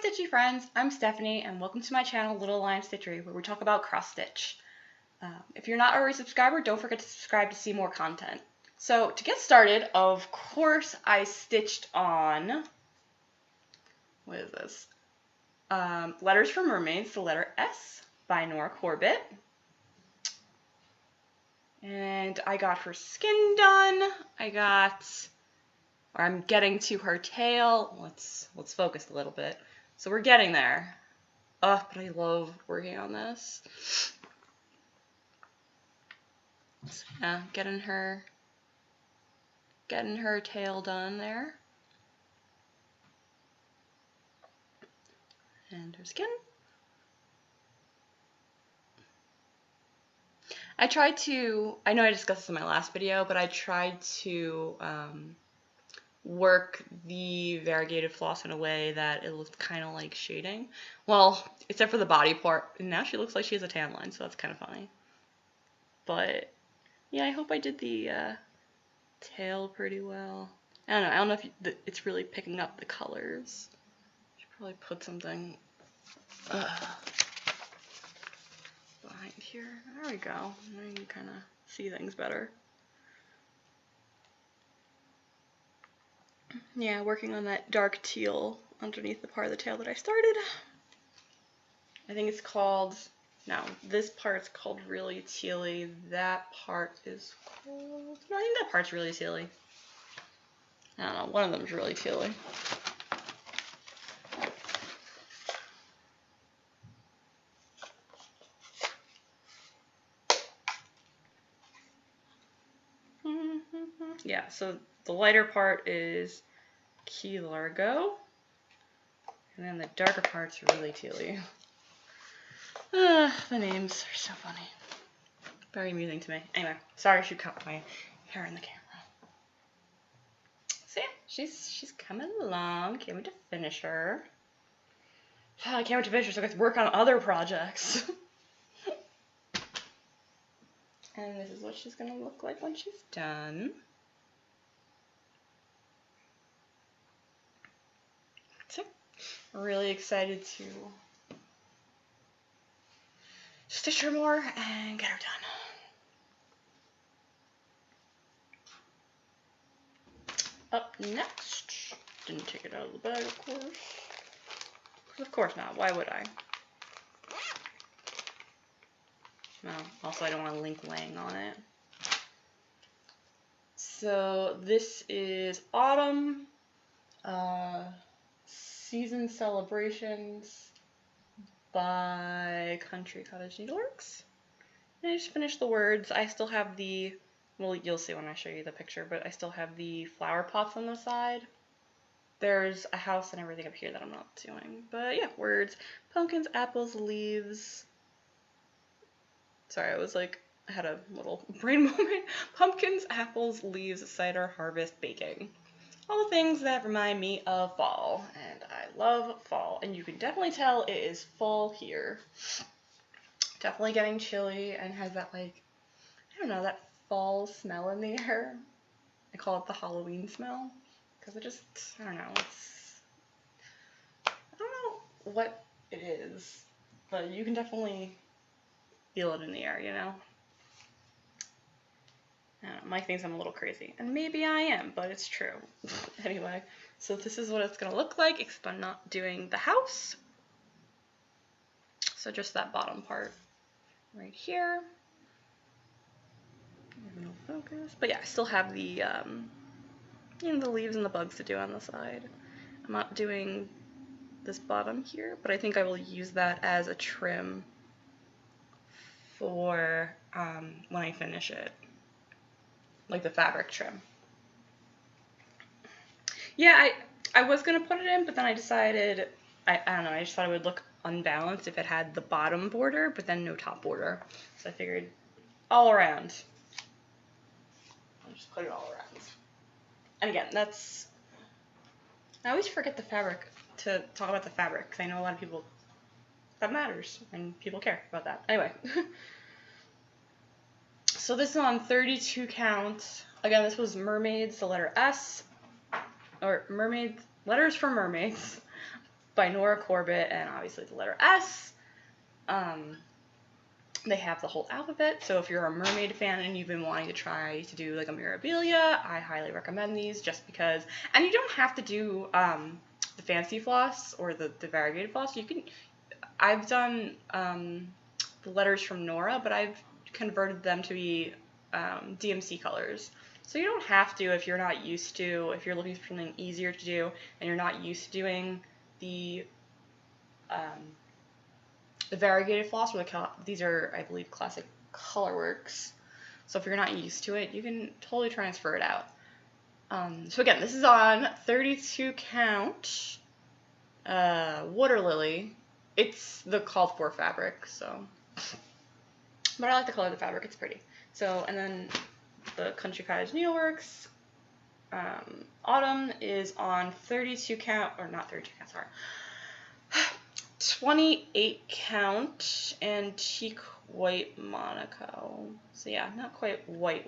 Hi Stitchy friends, I'm Stephanie and welcome to my channel Little Lion Stitchery, where we talk about cross stitch. If you're not already a subscriber, don't forget to subscribe to see more content. So to get started, of course I stitched on, what is this? Letters for Mermaids, the letter S by Nora Corbett. And I got her skin done. I'm getting to her tail. Let's focus a little bit. So we're getting there. But I love working on this. So yeah, getting her tail done there. And her skin. I know I discussed this in my last video, but I tried to work the variegated floss in a way that it looked kind of like shading. Well, except for the body part. And now she looks like she has a tan line, so that's kind of funny. But yeah, I hope I did the tail pretty well. I don't know if it's really picking up the colors. I should probably put something behind here. There we go. Now you can kind of see things better. Yeah, working on that dark teal underneath the part of the tail that I started. I think it's called, no, this part's called Really Tealy. That part is called, no, I think that part's Really Tealy. I don't know, one of them's Really Tealy. Yeah, so the lighter part is Key Largo, and then the darker part's Really Tealy. The names are so funny. Very amusing to me. Anyway, sorry she cut my hair in the camera. So yeah, she's coming along. Can't wait to finish her. I can't wait to finish her so I get to work on other projects. And this is what she's gonna look like when she's done. So, really excited to stitch her more and get her done. Up next, didn't take it out of the bag, of course. Of course not. Why would I? No. Also, I don't want a link laying on it. So this is Autumn Season Celebrations by Cottage Needleworks. And I just finished the words. I still have the, well, you'll see when I show you the picture, but I still have the flower pots on the side. There's a house and everything up here that I'm not doing. But yeah, words, pumpkins, apples, leaves. Sorry, I had a little brain moment. Pumpkins, apples, leaves, cider, harvest, baking. All the things that remind me of fall. And I love fall. And you can definitely tell it is fall here. Definitely getting chilly and has that, I don't know, that fall smell in the air. I call it the Halloween smell. Because it just, I don't know, I don't know what it is. But you can definitely feel it in the air, you know? I don't know, Mike thinks I'm a little crazy. And maybe I am, but it's true. Anyway, so this is what it's going to look like, except I'm not doing the house. So just that bottom part right here. No focus. But yeah, I still have the, the leaves and the bugs to do on the side. I'm not doing this bottom here, but I think I will use that as a trim for when I finish it. Like the fabric trim. Yeah, I was going to put it in, but then I decided, I don't know, I just thought it would look unbalanced if it had the bottom border, but then no top border. So I figured all around. I'll just put it all around. And again, I always forget the fabric, to talk about the fabric, because I know a lot of people, that matters, and people care about that. Anyway. So this is on 32 count. Again, this was Mermaids, the letter S, or Mermaids, Letters for Mermaids by Nora, Corbett, and obviously the letter S. They have the whole alphabet, so if you're a mermaid fan and you've been wanting to try to do like a Mirabilia, I highly recommend these just because, and you don't have to do the fancy floss or the variegated floss. You can, I've done the letters from Nora, but I've converted them to be DMC colors. So you don't have to if you're not used to, if you're looking for something easier to do and you're not used to doing the variegated floss, or these are, I believe, classic Colorworks. So if you're not used to it, you can totally transfer it out. So again, this is on 32 count Waterlily. It's the called for fabric, so. But I like the color of the fabric, it's pretty. So, and then the Country Cottage Needleworks Autumn is on 32 count, or not 32 count, sorry. 28 count antique white Monaco. So yeah, not quite white,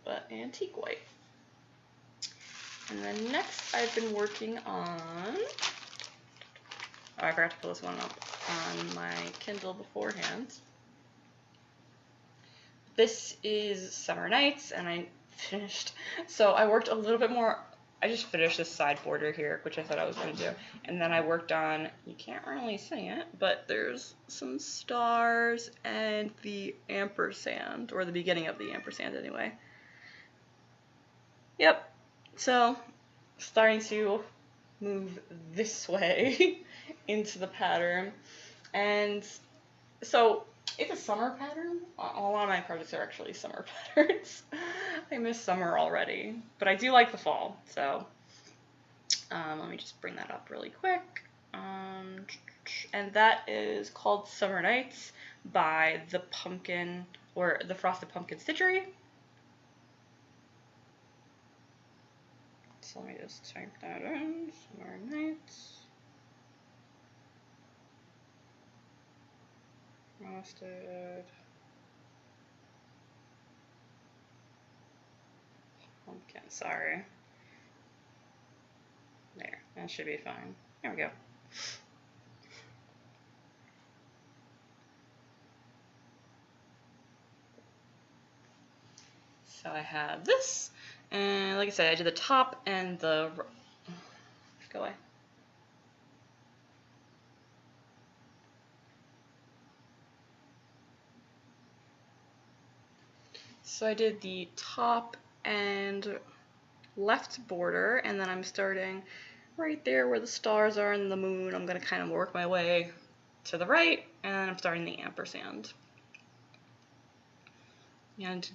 but antique white. And then next I've been working on, oh, I forgot to pull this one up on my Kindle beforehand. This is Summer Nights, and I finished, so I worked a little bit more. I just finished this side border here, which I thought I was going to do. And then I worked on, you can't really see it, but there's some stars and the ampersand, or the beginning of the ampersand anyway. Yep. So, starting to move this way into the pattern. And so, it's a summer pattern. A lot of my projects are actually summer patterns. I miss summer already, but I do like the fall. So let me just bring that up really quick. And that is called Summer Nights by the Pumpkin, or the Frosted Pumpkin Stitchery. So let me just type that in. Summer Nights. Frosted Pumpkin, sorry. There, that should be fine. There we go. So I have this, and like I said, I did the top and the, go away. So I did the top and left border, and then I'm starting right there where the stars are and the moon. I'm going to kind of work my way to the right, and I'm starting the ampersand. And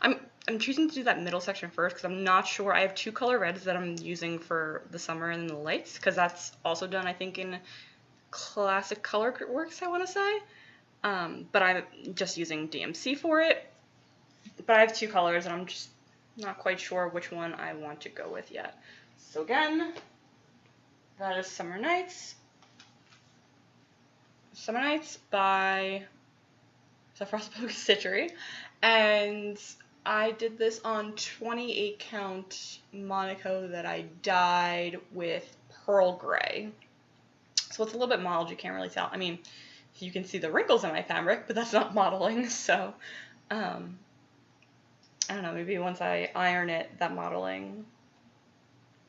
I'm choosing to do that middle section first because I'm not sure. I have two color reds that I'm using for the summer and the lights, because that's also done, I think, in classic Colorworks, I want to say. But I'm just using DMC for it. But I have two colors, and I'm just not quite sure which one I want to go with yet. So again, that is Summer Nights. Summer Nights by the Frosted Pumpkin Stitchery. And I did this on 28 count Monaco that I dyed with pearl gray. So it's a little bit mottled, you can't really tell. I mean, you can see the wrinkles in my fabric, but that's not modeling, so I don't know, maybe once I iron it, that modeling,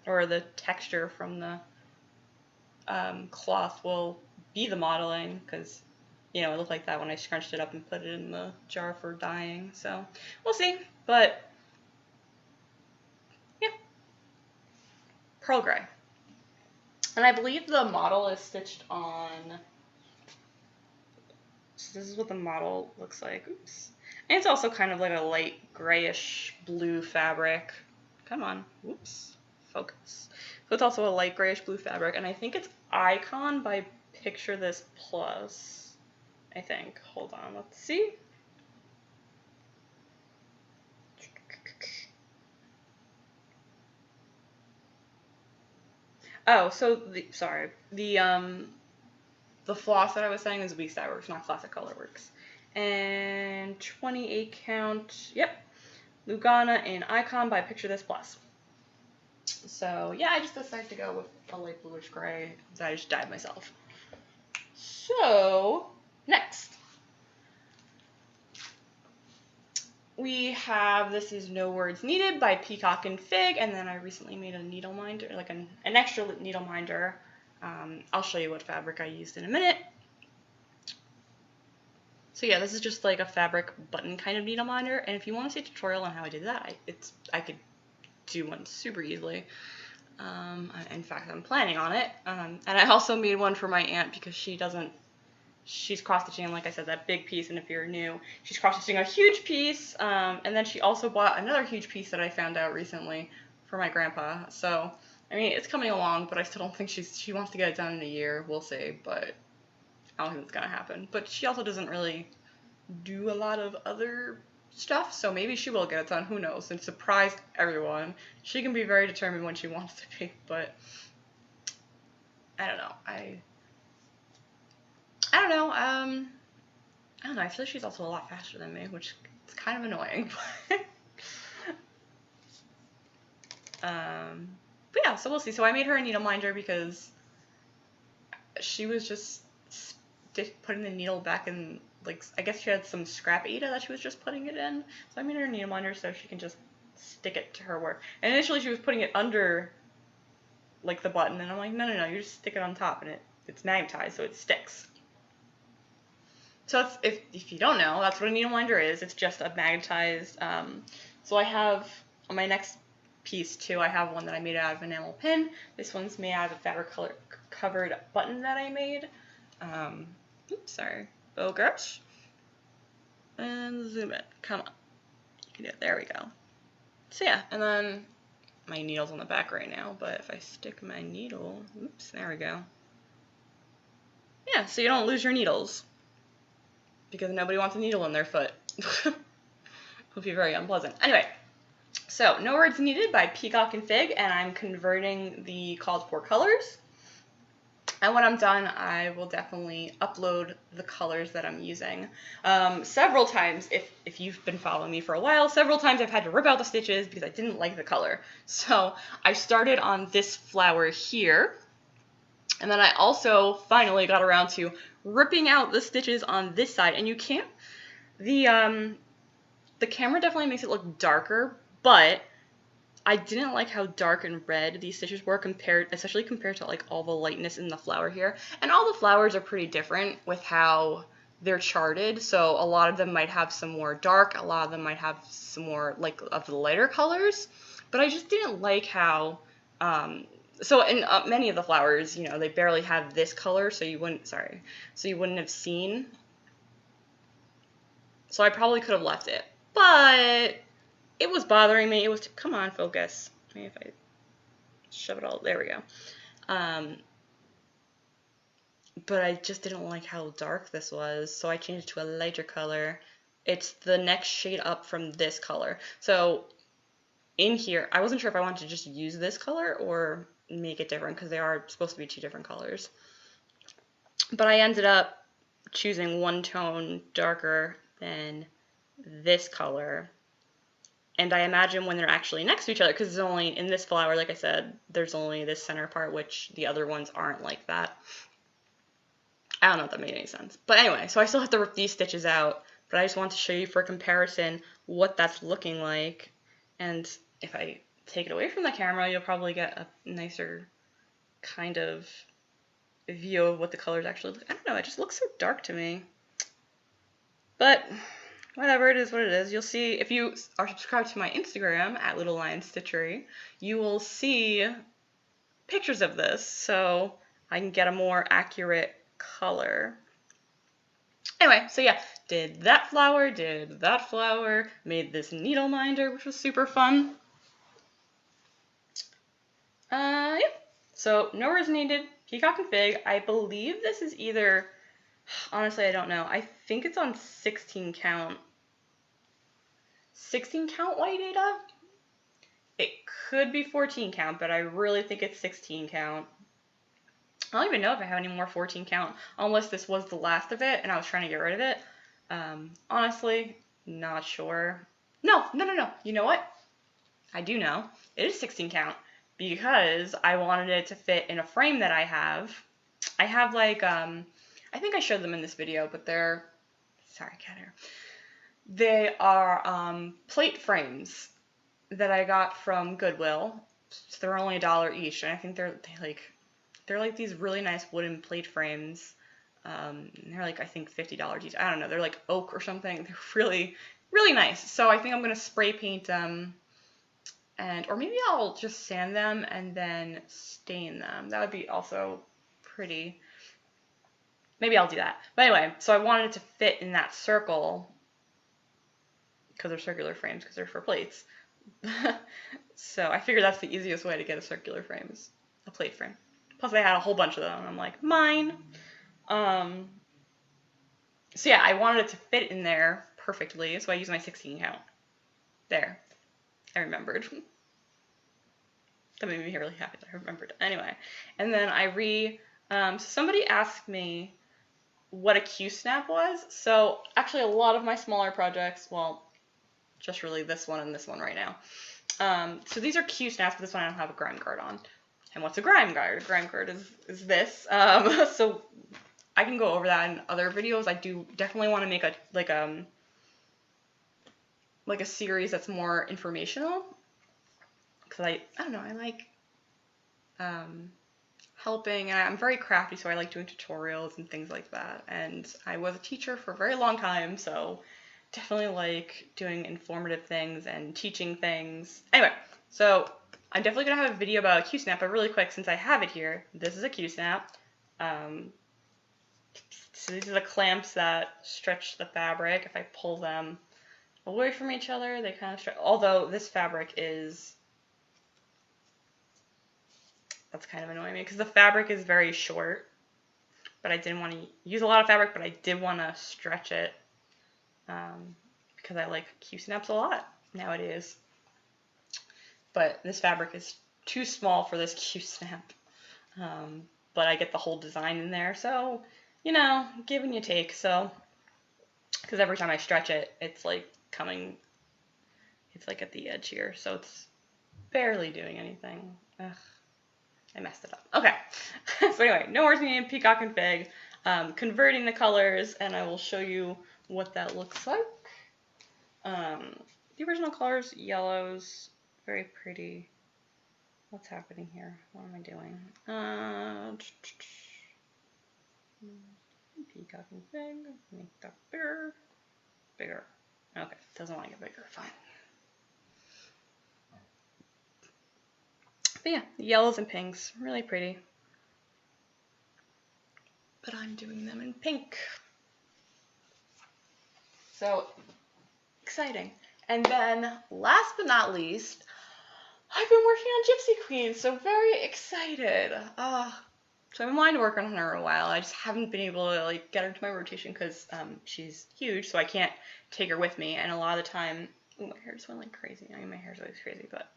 or the texture from the cloth will be the modeling, because, you know, it looked like that when I scrunched it up and put it in the jar for dyeing, so we'll see, but yeah, pearl gray. And I believe the model is stitched on, so this is what the model looks like, oops. And it's also kind of like a light grayish blue fabric. Come on, whoops, focus. So it's also a light grayish blue fabric, and I think it's Icon by Picture This Plus, I think. Hold on, let's see. Oh, so the floss that I was saying is Weekstyleworks, not Classic Colorworks. And 28 count, yep, Lugana in Icon by Picture This Plus. So yeah, I just decided to go with a light bluish gray that I just dyed myself. So, next. We have, this is No Words Needed by Peacock and Fig, and then I recently made a needle minder, like an extra needle minder. I'll show you what fabric I used in a minute. So yeah, this is just like a fabric button kind of needle minder, and if you want to see a tutorial on how I did that, I could do one super easily. In fact, I'm planning on it. And I also made one for my aunt because she's cross-stitching, like I said, that big piece, and if you're new, she's cross-stitching a huge piece, and then she also bought another huge piece that I found out recently for my grandpa. So, I mean, it's coming along, but I still don't think she wants to get it done in a year. We'll see, but I don't think it's gonna happen. But she also doesn't really do a lot of other stuff, so maybe she will get it done, who knows, and surprise everyone. She can be very determined when she wants to be, but I don't know. I don't know. I don't know. I feel like she's also a lot faster than me, which is kind of annoying. But yeah, so we'll see. So I made her a needle minder because she was just putting the needle back in, like, I guess she had some scrap Aida that she was just putting it in. So I made her a needle minder so she can just stick it to her work. And initially she was putting it under, like, the button, and I'm like, no, you just stick it on top, and it's magnetized, so it sticks. So if you don't know, that's what a needle minder is. It's just a magnetized, so I have, on my next piece too, I have one that I made out of enamel pin. This one's made out of a fabric covered button that I made. Oops, sorry. Focus. And zoom in. Come on. You can do it. There we go. So yeah, and then my needle's on the back right now, but if I stick my needle, oops, there we go. Yeah, so you don't lose your needles, because nobody wants a needle in their foot. Would be very unpleasant. Anyway, so No Words Needed by Peacock and Fig, and I'm converting the called for colors. And when I'm done, I will definitely upload the colors that I'm using. Several times, if you've been following me for a while, several times I've had to rip out the stitches because I didn't like the color. So I started on this flower here, and then I also finally got around to ripping out the stitches on this side. And you can't, the camera definitely makes it look darker, but I didn't like how dark and red these stitches were especially compared to like all the lightness in the flower here. And all the flowers are pretty different with how they're charted. So a lot of them might have some more dark, a lot of them might have some more like of the lighter colors. But I just didn't like how, so in many of the flowers, you know, they barely have this color, so you wouldn't have seen. So I probably could have left it, but it was bothering me. It was, come on, focus. Maybe if I shove it all, there we go. But I just didn't like how dark this was, so I changed it to a lighter color. It's the next shade up from this color. So in here, I wasn't sure if I wanted to just use this color or make it different, because they are supposed to be two different colors. But I ended up choosing one tone darker than this color. And I imagine when they're actually next to each other, because it's only in this flower, like I said, there's only this center part, which the other ones aren't like that. I don't know if that made any sense. But anyway, so I still have to rip these stitches out, but I just want to show you for comparison what that's looking like. And if I take it away from the camera, you'll probably get a nicer kind of view of what the colors actually look. I don't know, it just looks so dark to me. But whatever, it is what it is. You'll see, if you are subscribed to my Instagram, at littlelionstitchery, you will see pictures of this, so I can get a more accurate color. Anyway, so yeah, did that flower, made this needle minder, which was super fun. Yeah, so No Words Needed, Peacock and Fig. I believe this is either, honestly, I don't know. I think it's on 16 count. 16 count white Aida? It could be 14 count, but I really think it's 16 count. I don't even know if I have any more 14 count, unless this was the last of it and I was trying to get rid of it. Honestly, not sure. No. You know what? I do know. It is 16 count. because I wanted it to fit in a frame that I have. I have like, I think I showed them in this video, but they're, sorry, cat hair. They are plate frames that I got from Goodwill. So they're only $1 each, and I think they're like these really nice wooden plate frames. They're like, I think $50 each. I don't know. They're like oak or something. They're really, really nice. So I think I'm gonna spray paint them, or maybe I'll just sand them and then stain them. That would be also pretty. Maybe I'll do that. But anyway, so I wanted it to fit in that circle because they're circular frames because they're for plates. So I figured that's the easiest way to get a circular frame is a plate frame. Plus I had a whole bunch of them and I'm like, mine. So yeah, I wanted it to fit in there perfectly, so I used my 16 count. There. I remembered. That made me really happy that I remembered. Anyway, and then somebody asked me what a Q-snap was. So actually a lot of my smaller projects, well, just really this one and this one right now. So these are Q-snaps, but this one I don't have a grime guard on. And what's a grime guard? A grime guard is this. So I can go over that in other videos. I do definitely want to make a series that's more informational, because I don't know, I like helping, and I'm very crafty, so I like doing tutorials and things like that. And I was a teacher for a very long time, so definitely like doing informative things and teaching things. Anyway, so I'm definitely gonna have a video about a Q-snap, but really quick, since I have it here, this is a Q-snap. So these are the clamps that stretch the fabric. If I pull them away from each other, they kind of stretch. Although this fabric that's kind of annoying me because the fabric is very short, but I didn't want to use a lot of fabric, but I did want to stretch it because I like Q-snaps a lot nowadays. But this fabric is too small for this Q-snap, but I get the whole design in there, so, you know, give and you take. So, because every time I stretch it, it's like it's like at the edge here, so it's barely doing anything. Ugh. I messed it up. Okay. So anyway, no worries needed, Peacock and Fig. Converting the colors, and I will show you what that looks like. The original colors, yellows, very pretty. What's happening here? What am I doing? Peacock and Fig. Make that bigger. Bigger. Okay, doesn't want to get bigger. Fine. But yeah, yellows and pinks, really pretty. But I'm doing them in pink. So, exciting. And then, last but not least, I've been working on Gypsy Queen, so very excited. So I've been wanting to work on her a while. I just haven't been able to like get her into my rotation because she's huge, so I can't take her with me. And a lot of the time, oh, my hair just went like crazy. I mean, my hair's always crazy, but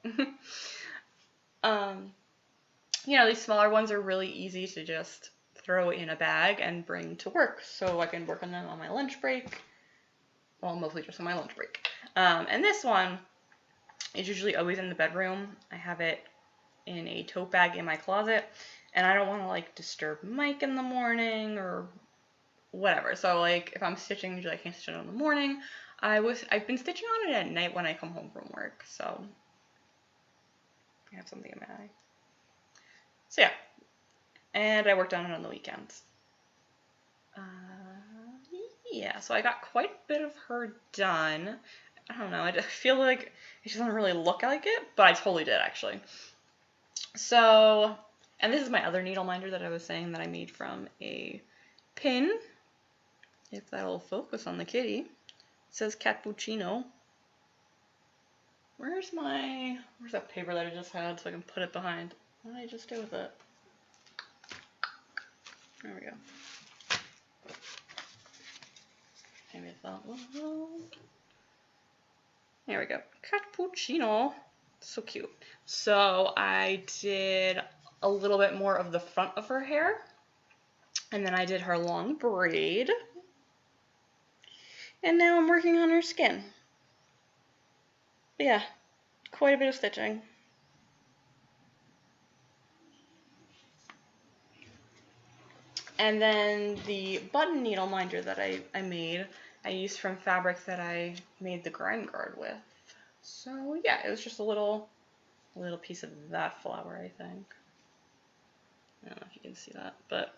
you know, these smaller ones are really easy to just throw in a bag and bring to work. So I can work on them on my lunch break. Well, mostly just on my lunch break. And this one is usually always in the bedroom. I have it in a tote bag in my closet, and I don't want to like disturb Mike in the morning or whatever. So like if I'm stitching, usually I can't stitch it in the morning. I've been stitching on it at night when I come home from work. So I have something in my eye. So yeah, and I worked on it on the weekends. Yeah, so I got quite a bit of her done. I don't know, I feel like it doesn't really look like it, but I totally did actually. So, and this is my other needle minder that I was saying that I made from a pin. If that'll focus on the kitty. It says Cappuccino. Where's that paper that I just had so I can put it behind? What did I just do with it? There we go. Maybe I thought, well, there we go. Cappuccino. So cute. So I did a little bit more of the front of her hair. And then I did her long braid. And now I'm working on her skin. But yeah, quite a bit of stitching. And then the button needle minder that I made, I used from fabric that I made the grime guard with. So yeah, it was just a little piece of that flower, I think. I don't know if you can see that, but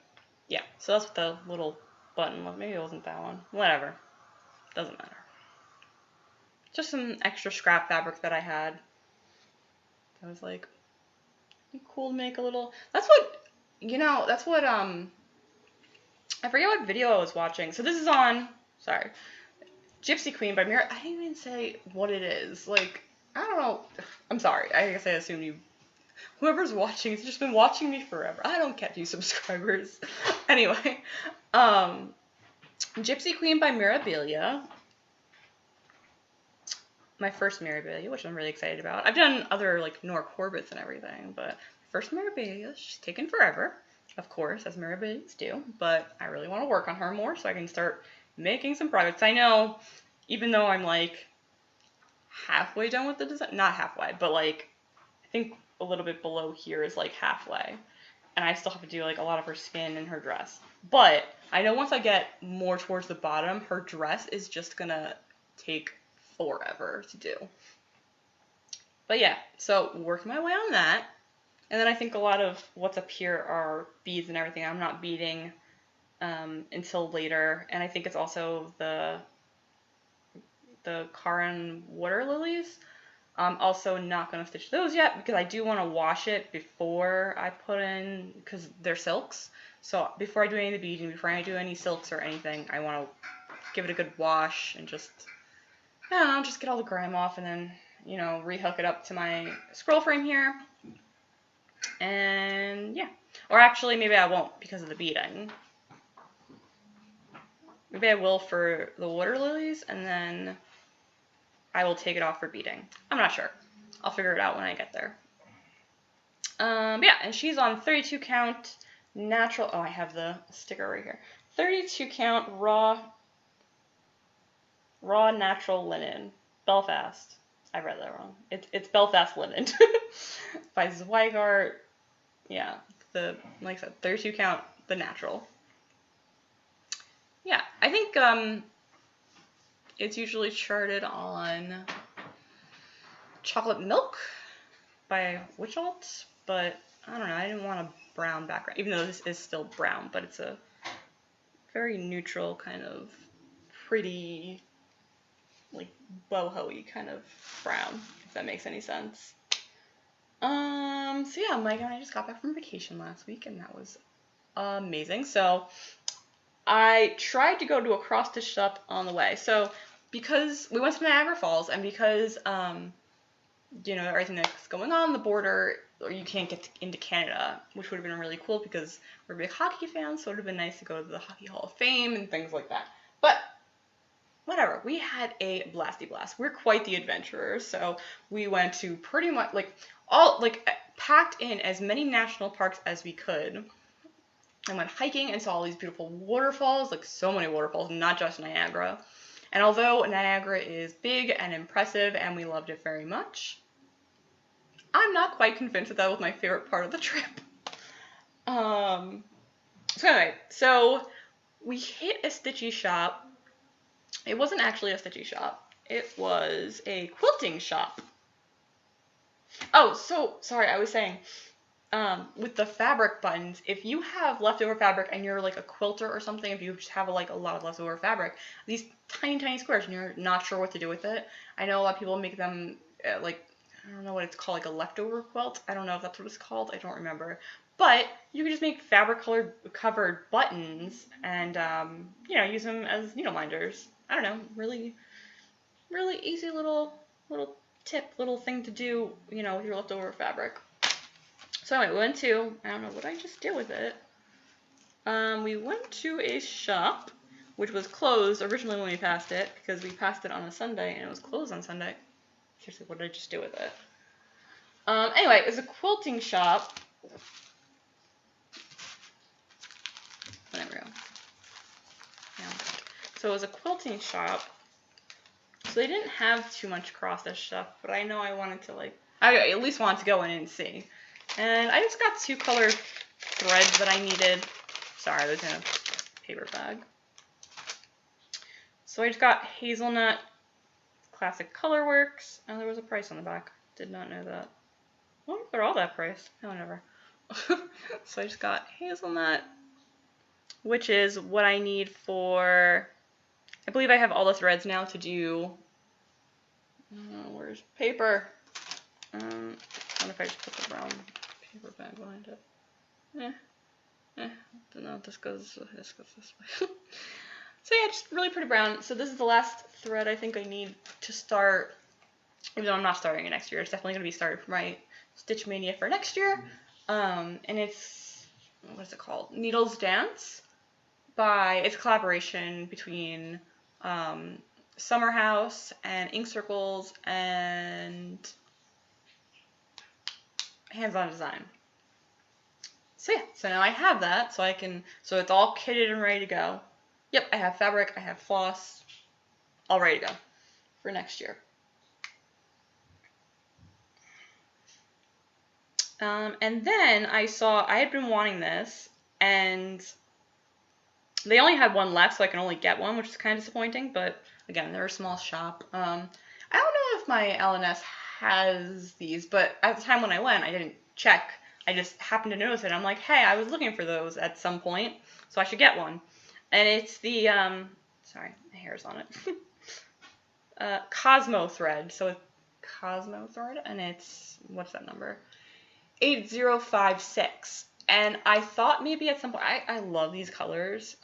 yeah. So that's what the little button was. Maybe it wasn't that one. Whatever. Doesn't matter. Just some extra scrap fabric that I had. I was like, it'd be cool to make a little. That's what, that's what, I forget what video I was watching. So this is on, sorry, Gypsy Queen by Mira. I didn't even say what it is. Like, I don't know. I'm sorry. I guess I assume whoever's watching has just been watching me forever. I don't get you subscribers. Anyway, Gypsy Queen by Mirabilia. My first Mirabilia, which I'm really excited about. I've done other like Nora Corbett's and everything, but first Mirabilia, she's taken forever, of course, as Mirabilias do. But I really want to work on her more so I can start making some progress. I know, even though I'm like halfway done with the design, not halfway, but like I think a little bit below here is like halfway, and I still have to do like a lot of her skin and her dress. But I know once I get more towards the bottom, her dress is just gonna take forever to do. But yeah, so working my way on that. And then I think a lot of what's up here are beads and everything. I'm not beading until later. And I think it's also the Caron Waterlilies. I'm also not going to stitch those yet because I do want to wash it before I put in, because they're silks. So before I do any of the beading, before I do any silks or anything, I want to give it a good wash and just, I don't know, just get all the grime off and then, rehook it up to my scroll frame here. And yeah. Or actually, maybe I won't because of the beading. Maybe I will for the water lilies and then I will take it off for beading. I'm not sure. I'll figure it out when I get there. Yeah, and she's on 32 count natural. Oh, I have the sticker right here. 32 count raw natural linen. Belfast. I read that wrong. It's Belfast linen by Zweigart. Yeah, like I said, 32 count, the natural. Yeah, I think it's usually charted on Chocolate Milk by Witchalt, but I don't know. I didn't want a brown background, even though this is still brown, but it's a very neutral kind of pretty, like boho-y kind of brown, if that makes any sense. So yeah, Mike and I just got back from vacation last week, and that was amazing. So I tried to go to a cross-stitch shop on the way. So because we went to Niagara Falls, and because everything that's going on the border, or you can't get into Canada, which would have been really cool because we're big hockey fans, so it would have been nice to go to the Hockey Hall of Fame and things like that. But whatever, we had a blasty blast. We're quite the adventurers, so we went to pretty much packed in as many national parks as we could. I went hiking and saw all these beautiful waterfalls, like so many waterfalls, not just Niagara. And although Niagara is big and impressive and we loved it very much, I'm not quite convinced that was my favorite part of the trip. So anyway, so we hit a stitchy shop. It wasn't actually a stitchy shop. It was a quilting shop. Oh, so sorry, I was saying, with the fabric buttons, if you have leftover fabric and you're like a quilter or something, if you just have a lot of leftover fabric, these tiny, tiny squares and you're not sure what to do with it. I know a lot of people make them I don't know what it's called, like a leftover quilt. I don't know if that's what it's called. I don't remember. But you can just make fabric covered buttons and, use them as needle minders. I don't know, really, really easy little tip, little thing to do, with your leftover fabric. So anyway, we went to, I don't know what I just did with it. We went to a shop, which was closed originally when we passed it, because we passed it on a Sunday, and it was closed on Sunday. Seriously, what did I just do with it? Anyway, it was a quilting shop. There we go. Yeah. So it was a quilting shop. So they didn't have too much cross-stitch stuff, but I know I wanted to, I at least wanted to go in and see. And I just got 2 colored threads that I needed. Sorry, I was in a paper bag. So I just got hazelnut, classic Colorworks. Oh, there was a price on the back. Did not know that. I wonder if they're all that price. No, never. So I just got hazelnut, which is what I need for, I believe I have all the threads now to do, where's paper? I wonder if I just put the brown paper bag behind it. Don't know, this goes this way. So yeah, just really pretty brown. So this is the last thread I think I need to start, even though I'm not starting it next year. It's definitely going to be started for my Stitch Mania for next year. And it's, what is it called? Needles Dance. It's a collaboration between Summer House and Ink Circles and Hands On Design. So yeah, so now I have that, so so it's all kitted and ready to go. Yep, I have fabric, I have floss, all ready to go for next year. And then I had been wanting this, and they only had one left, so I can only get one, which is kind of disappointing, but again, they're a small shop. I don't know if my LNS has these, but at the time when I went, I didn't check. I just happened to notice it. I'm like, hey, I was looking for those at some point, so I should get one. And it's the, sorry, my hair's on it. Cosmo thread. So it's Cosmo thread, and it's, what's that number? 8056. And I thought maybe at some point, I love these colors.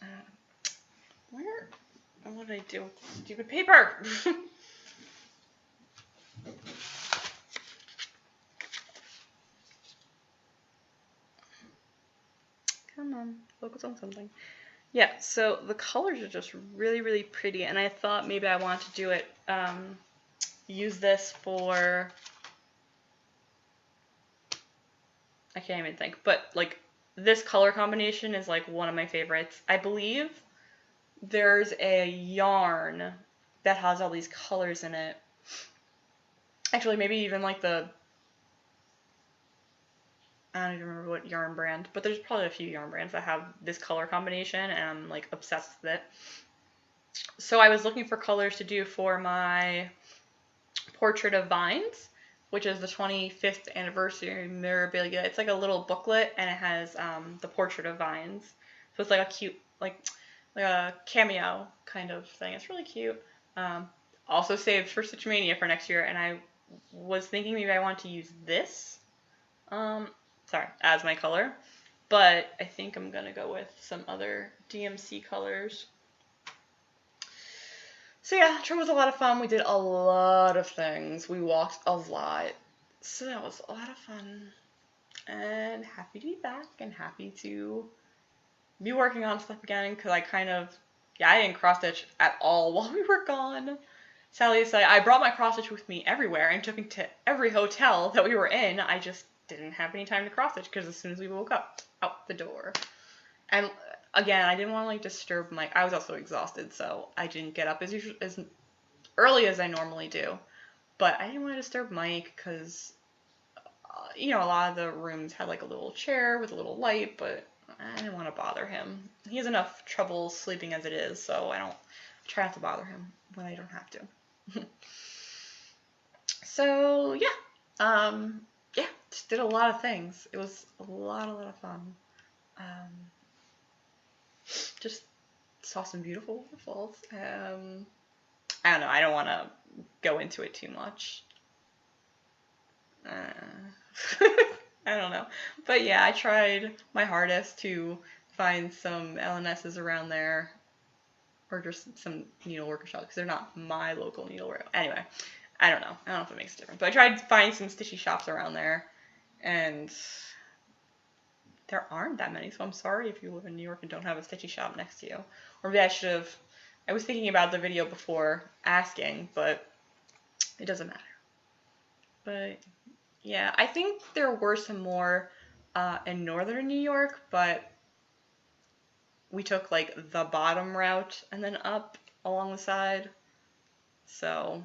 What did I do with this stupid paper? Come on, focus on something. Yeah, so the colors are just really, really pretty, and I thought maybe I wanted to do it, use this for, I can't even think, but like this color combination is like one of my favorites. I believe there's a yarn that has all these colors in it. Actually, maybe even like I don't even remember what yarn brand, but there's probably a few yarn brands that have this color combination, and I'm like obsessed with it. So I was looking for colors to do for my Portrait of Vines, which is the 25th anniversary memorabilia. It's like a little booklet, and it has the Portrait of Vines. So it's like a cute, like a cameo kind of thing. It's really cute. Also saved for Stitch Mania for next year, and I was thinking maybe I want to use this. As my color, but I think I'm gonna go with some other DMC colors. So yeah, trip was a lot of fun. We did a lot of things. We walked a lot. So that was a lot of fun. And happy to be back and happy to be working on stuff again, because I didn't cross stitch at all while we were gone. Sadly to say, I brought my cross stitch with me everywhere and took it to every hotel that we were in. I just didn't have any time to cross stitch because as soon as we woke up, out the door. And again, I didn't want to like disturb Mike. I was also exhausted, so I didn't get up as early as I normally do. But I didn't want to disturb Mike because, a lot of the rooms had like a little chair with a little light, but I didn't want to bother him. He has enough trouble sleeping as it is, so I try not to bother him when I don't have to. So yeah, just did a lot of things. It was a lot of fun. Just saw some beautiful waterfalls. I don't know. I don't want to go into it too much. I don't know. But yeah, I tried my hardest to find some LNSs around there, or just some needlework shops, because they're not my local needlework. Anyway, I don't know if it makes a difference. But I tried to find some stitchy shops around there, and there aren't that many, so I'm sorry if you live in New York and don't have a stitchy shop next to you. Or maybe I was thinking about the video before asking, but it doesn't matter. But yeah, I think there were some more in northern New York, but we took like the bottom route and then up along the side. So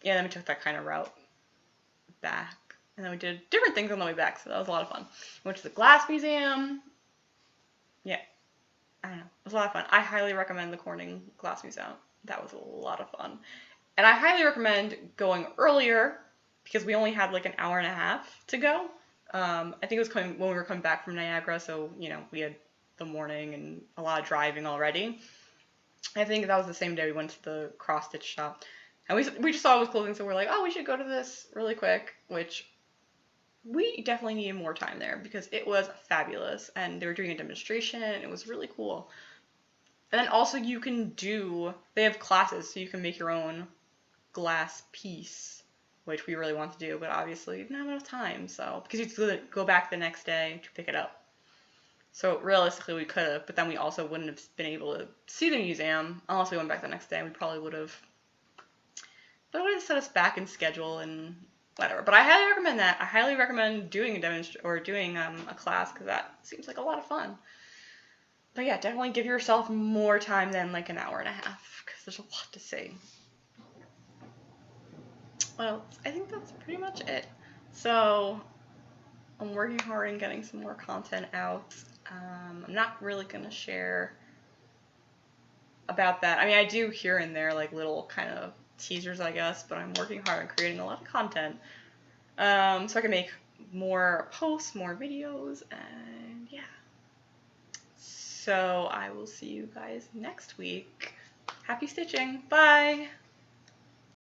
yeah, then we took that kind of route back. And then we did different things on the way back, so that was a lot of fun. We went to the Glass Museum. Yeah. I don't know, it was a lot of fun. I highly recommend the Corning Glass Museum. That was a lot of fun. And I highly recommend going earlier because we only had like an hour and a half to go. I think it was when we were coming back from Niagara, so, you know, we had the morning and a lot of driving already. I think that was the same day we went to the cross stitch shop. And we just saw it was closing, so we're like, oh, we should go to this really quick, which we definitely needed more time there because it was fabulous. And they were doing a demonstration, and it was really cool. And then also they have classes, so you can make your own glass piece, which we really want to do, but obviously we didn't have enough time, so, because you have to go back the next day to pick it up. So realistically we could have, but then we also wouldn't have been able to see the museum unless we went back the next day. We probably would have, but it would have set us back in schedule and whatever. But I highly recommend that. I highly recommend doing a class, because that seems like a lot of fun. But yeah, definitely give yourself more time than like an hour and a half, because there's a lot to see. Well, I think that's pretty much it. So I'm working hard on getting some more content out. I'm not really going to share about that. I mean, I do here and there like little kind of teasers, I guess, but I'm working hard on creating a lot of content so I can make more posts, more videos, and yeah. So I will see you guys next week. Happy stitching. Bye!